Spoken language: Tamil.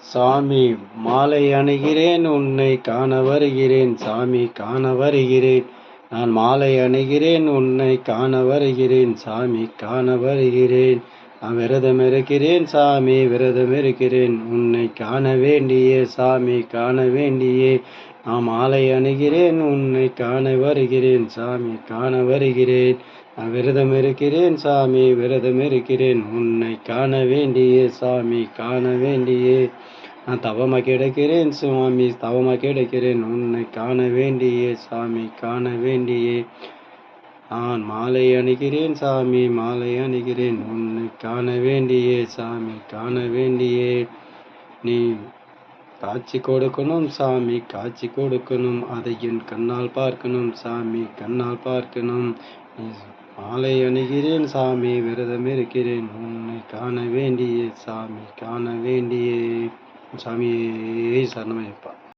சாமி மாலை அணிகிறேன் உன்னை காண வருகிறேன் சாமி காண வருகிறேன் நான் மாலை அணிகிறேன் உன்னை காண வருகிறேன் சாமி காண வருகிறேன் நான் விரதம் இருக்கிறேன் சாமி விரதம் இருக்கிறேன் உன்னை காண வேண்டிய சாமி காண வேண்டியே நான் மாலை அணிகிறேன் உன்னை காண வருகிறேன் சாமி காண வருகிறேன் நான் விரதம் இருக்கிறேன் சாமி விரதம் இருக்கிறேன் உன்னை காண வேண்டிய சாமி காண வேண்டியே நான் தவமாக கிடக்கிறேன் சுவாமி தவமாக கிடக்கிறேன் உன்னை காண வேண்டியே சாமி காண வேண்டியே நான் மாலை அணிகிறேன் சாமி மாலை அணிகிறேன் உன்னை காண வேண்டியே சாமி காண வேண்டியே நீ காட்சி கொடுக்கணும் சாமி காட்சி கொடுக்கணும் அதை என் கண்ணால் பார்க்கணும் சாமி கண்ணால் பார்க்கணும் மாலை அணிகிறேன் சாமி விரதம் இருக்கிறேன் உன்னை காண வேண்டிய சாமி காண வேண்டியே சாமியே சரணமையப்பா.